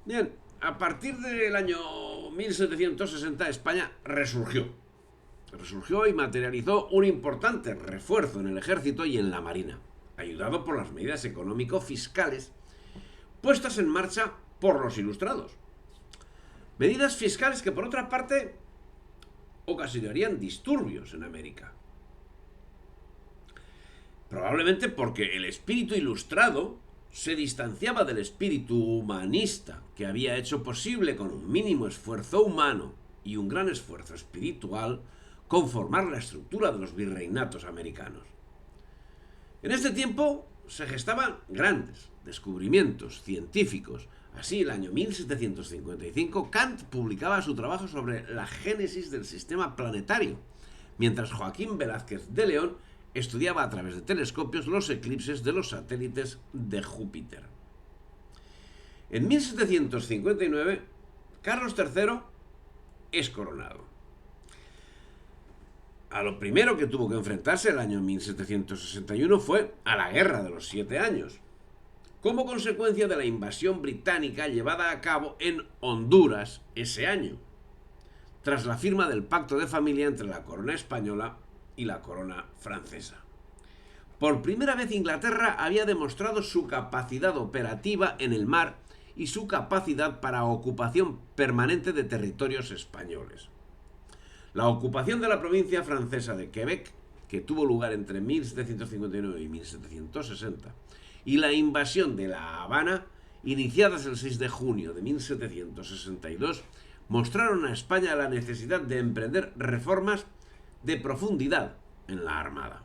Bien, a partir del año 1760 España resurgió. Resurgió y materializó un importante refuerzo en el ejército y en la marina, ayudado por las medidas económico-fiscales puestas en marcha por los ilustrados. Medidas fiscales que, por otra parte, ocasionarían disturbios en América. Probablemente porque el espíritu ilustrado se distanciaba del espíritu humanista que había hecho posible con un mínimo esfuerzo humano y un gran esfuerzo espiritual conformar la estructura de los virreinatos americanos. En este tiempo se gestaban grandes descubrimientos científicos. Así, el año 1755, Kant publicaba su trabajo sobre la génesis del sistema planetario, mientras Joaquín Velázquez de León estudiaba a través de telescopios los eclipses de los satélites de Júpiter. En 1759, Carlos III es coronado. A lo primero que tuvo que enfrentarse el año 1761 fue a la Guerra de los 7 Años, como consecuencia de la invasión británica llevada a cabo en Honduras ese año, tras la firma del pacto de familia entre la corona española y la corona francesa. Por primera vez Inglaterra había demostrado su capacidad operativa en el mar y su capacidad para ocupación permanente de territorios españoles. La ocupación de la provincia francesa de Quebec, que tuvo lugar entre 1759 y 1760, y la invasión de La Habana, iniciadas el 6 de junio de 1762, mostraron a España la necesidad de emprender reformas de profundidad en la Armada.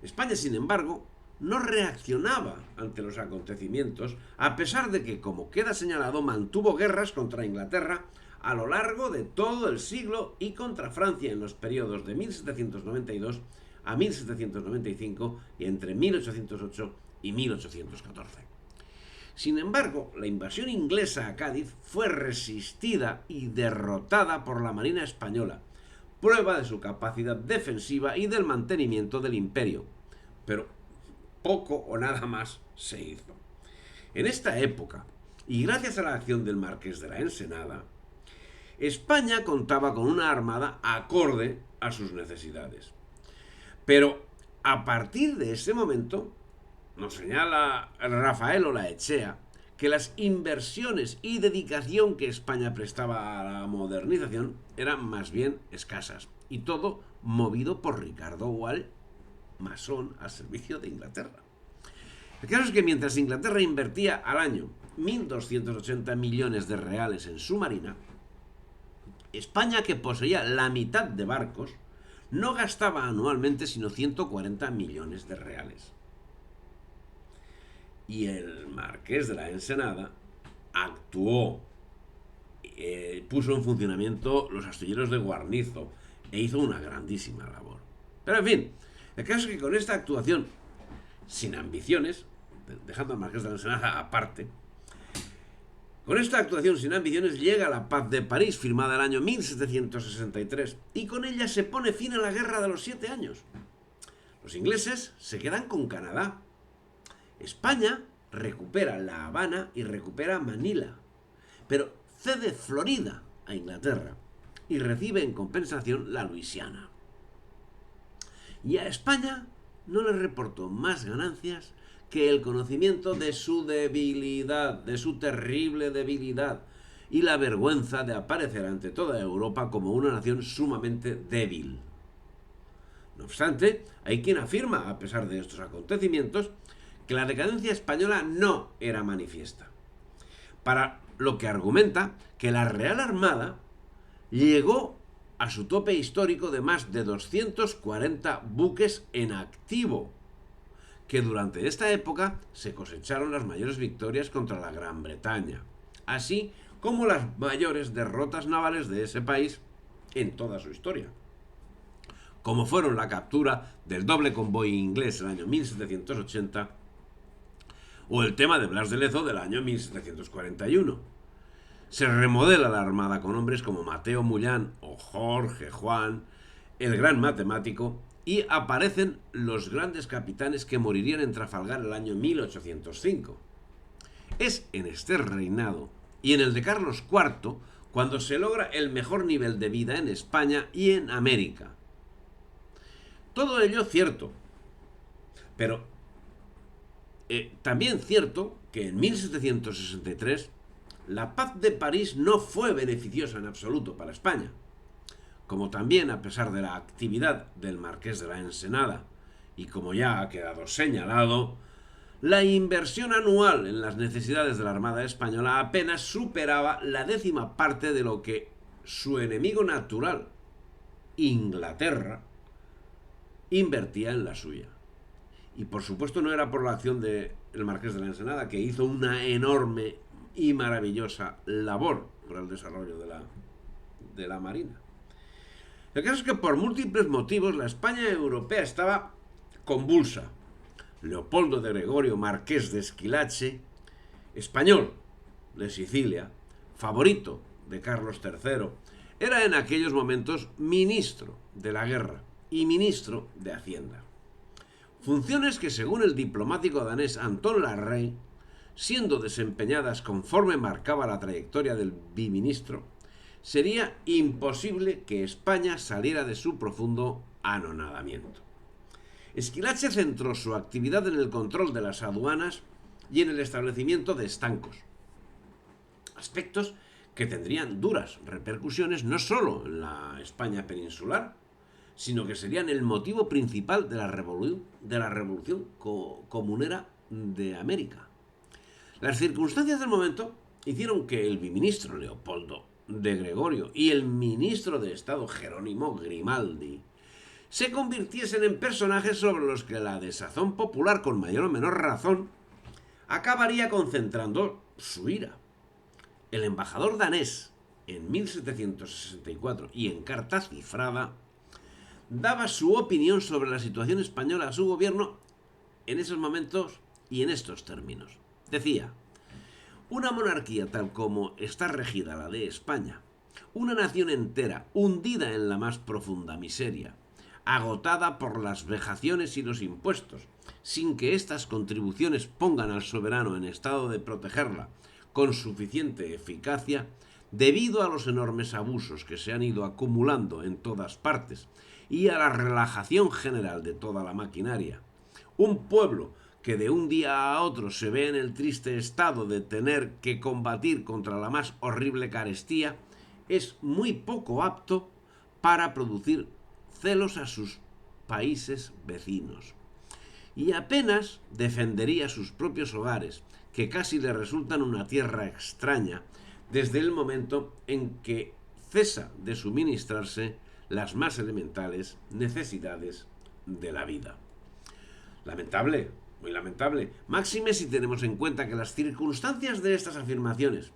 España, sin embargo, no reaccionaba ante los acontecimientos, a pesar de que, como queda señalado, mantuvo guerras contra Inglaterra a lo largo de todo el siglo y contra Francia en los periodos de 1792 a 1795 y entre 1808 y 1814. Sin embargo, la invasión inglesa a Cádiz fue resistida y derrotada por la Marina española, prueba de su capacidad defensiva y del mantenimiento del imperio. Pero poco o nada más se hizo. En esta época, y gracias a la acción del Marqués de la Ensenada, España contaba con una armada acorde a sus necesidades. Pero a partir de ese momento, nos señala Rafael Olaechea, que las inversiones y dedicación que España prestaba a la modernización eran más bien escasas, y todo movido por Ricardo Gual, masón al servicio de Inglaterra. El caso es que mientras Inglaterra invertía al año 1.280 millones de reales en su marina, España, que poseía la mitad de barcos, no gastaba anualmente sino 140 millones de reales. Y el Marqués de la Ensenada actuó, puso en funcionamiento los astilleros de Guarnizo e hizo una grandísima labor. Pero en fin, el caso es que con esta actuación, sin ambiciones, dejando al Marqués de la Ensenada aparte, con esta actuación sin ambiciones llega la Paz de París, firmada el año 1763, y con ella se pone fin a la Guerra de los 7 Años. Los ingleses se quedan con Canadá. España recupera La Habana y recupera Manila, pero cede Florida a Inglaterra y recibe en compensación la Luisiana. Y a España no le reportó más ganancias que el conocimiento de su debilidad, de su terrible debilidad, y la vergüenza de aparecer ante toda Europa como una nación sumamente débil. No obstante, hay quien afirma, a pesar de estos acontecimientos, que la decadencia española no era manifiesta, para lo que argumenta que la Real Armada llegó a su tope histórico de más de 240 buques en activo, que durante esta época se cosecharon las mayores victorias contra la Gran Bretaña, así como las mayores derrotas navales de ese país en toda su historia, como fueron la captura del doble convoy inglés en el año 1780 o el tema de Blas de Lezo del año 1741. Se remodela la armada con hombres como Mateo Mullán o Jorge Juan, el gran matemático, y aparecen los grandes capitanes que morirían en Trafalgar el año 1805. Es en este reinado y en el de Carlos IV, cuando se logra el mejor nivel de vida en España y en América. Todo ello cierto, pero también cierto que en 1763 la paz de París no fue beneficiosa en absoluto para España, como también, a pesar de la actividad del Marqués de la Ensenada, y como ya ha quedado señalado, la inversión anual en las necesidades de la Armada Española apenas superaba la 10ª parte de lo que su enemigo natural, Inglaterra, invertía en la suya. Y por supuesto no era por la acción del Marqués de la Ensenada, que hizo una enorme y maravillosa labor por el desarrollo de la Marina. El caso es que por múltiples motivos la España europea estaba convulsa. Leopoldo de Gregorio, marqués de Esquilache, español de Sicilia, favorito de Carlos III, era en aquellos momentos ministro de la guerra y ministro de Hacienda. Funciones que, según el diplomático danés Anton Larrey, siendo desempeñadas conforme marcaba la trayectoria del biministro, sería imposible que España saliera de su profundo anonadamiento. Esquilache centró su actividad en el control de las aduanas y en el establecimiento de estancos, aspectos que tendrían duras repercusiones no solo en la España peninsular, sino que serían el motivo principal de la revolución comunera de América. Las circunstancias del momento hicieron que el biministro Leopoldo de Gregorio y el ministro de Estado Jerónimo Grimaldi se convirtiesen en personajes sobre los que la desazón popular, con mayor o menor razón, acabaría concentrando su ira. El embajador danés, en 1764 y en carta cifrada, daba su opinión sobre la situación española a su gobierno en esos momentos y en estos términos. Decía: una monarquía tal como está regida la de España, una nación entera hundida en la más profunda miseria, agotada por las vejaciones y los impuestos, sin que estas contribuciones pongan al soberano en estado de protegerla con suficiente eficacia, debido a los enormes abusos que se han ido acumulando en todas partes y a la relajación general de toda la maquinaria. Un pueblo que de un día a otro se ve en el triste estado de tener que combatir contra la más horrible carestía, es muy poco apto para producir celos a sus países vecinos. Y apenas defendería sus propios hogares, que casi le resultan una tierra extraña, desde el momento en que cesa de suministrarse las más elementales necesidades de la vida. Lamentable, muy lamentable, máxime si tenemos en cuenta que las circunstancias de estas afirmaciones,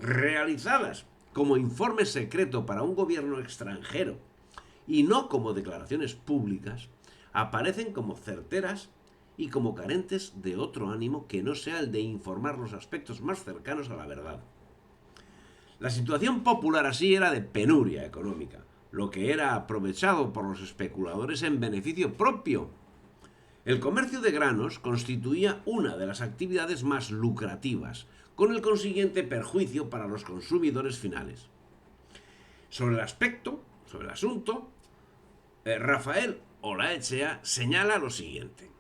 realizadas como informe secreto para un gobierno extranjero y no como declaraciones públicas, aparecen como certeras y como carentes de otro ánimo que no sea el de informar los aspectos más cercanos a la verdad. La situación popular así era de penuria económica, lo que era aprovechado por los especuladores en beneficio propio. El comercio de granos constituía una de las actividades más lucrativas, con el consiguiente perjuicio para los consumidores finales. Sobre el asunto, Rafael Olaechea señala lo siguiente: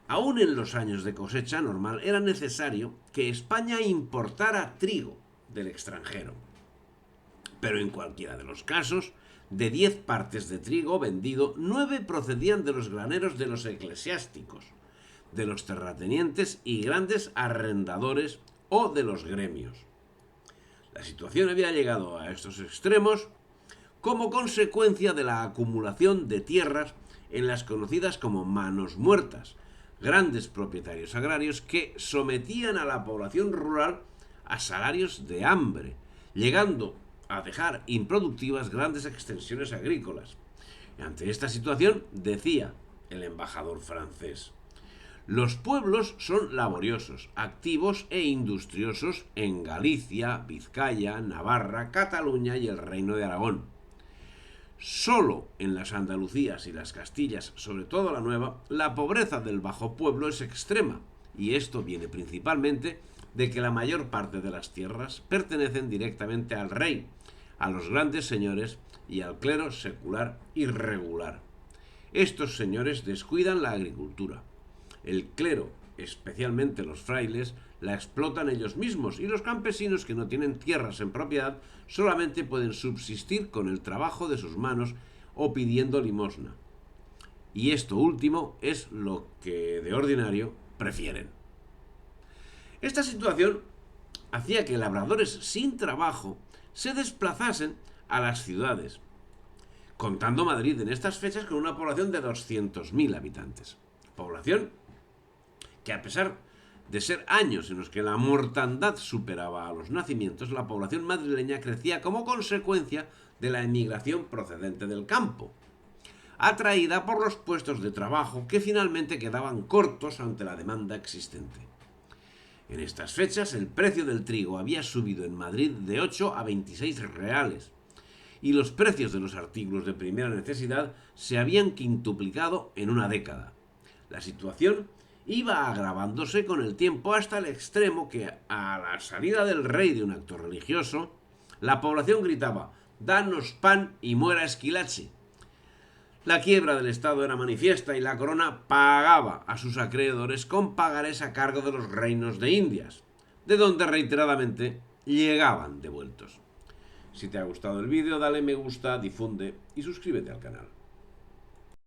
aún en los años de cosecha normal era necesario que España importara trigo del extranjero, pero en cualquiera de los casos, de 10 partes de trigo vendido, 9 procedían de los graneros de los eclesiásticos, de los terratenientes y grandes arrendadores o de los gremios. La situación había llegado a estos extremos como consecuencia de la acumulación de tierras en las conocidas como manos muertas, grandes propietarios agrarios que sometían a la población rural a salarios de hambre, llegando a dejar improductivas grandes extensiones agrícolas. Ante esta situación, decía el embajador francés: los pueblos son laboriosos, activos e industriosos en Galicia, Vizcaya, Navarra, Cataluña y el Reino de Aragón. Solo en las Andalucías y las Castillas, sobre todo la Nueva, la pobreza del bajo pueblo es extrema, y esto viene principalmente de que la mayor parte de las tierras pertenecen directamente al rey, a los grandes señores y al clero secular y regular. Estos señores descuidan la agricultura. El clero, especialmente los frailes, la explotan ellos mismos y los campesinos que no tienen tierras en propiedad solamente pueden subsistir con el trabajo de sus manos o pidiendo limosna. Y esto último es lo que de ordinario prefieren. Esta situación hacía que labradores sin trabajo se desplazasen a las ciudades, contando Madrid en estas fechas con una población de 200.000 habitantes. Población que, a pesar de ser años en los que la mortandad superaba a los nacimientos, la población madrileña crecía como consecuencia de la emigración procedente del campo, atraída por los puestos de trabajo que finalmente quedaban cortos ante la demanda existente. En estas fechas el precio del trigo había subido en Madrid de 8 a 26 reales y los precios de los artículos de primera necesidad se habían quintuplicado en una década. La situación iba agravándose con el tiempo hasta el extremo que, a la salida del rey de un acto religioso, la población gritaba: «Danos pan y muera Esquilache». La quiebra del Estado era manifiesta y la corona pagaba a sus acreedores con pagarés a cargo de los reinos de Indias, de donde reiteradamente llegaban devueltos. Si te ha gustado el vídeo, dale me gusta, difunde y suscríbete al canal.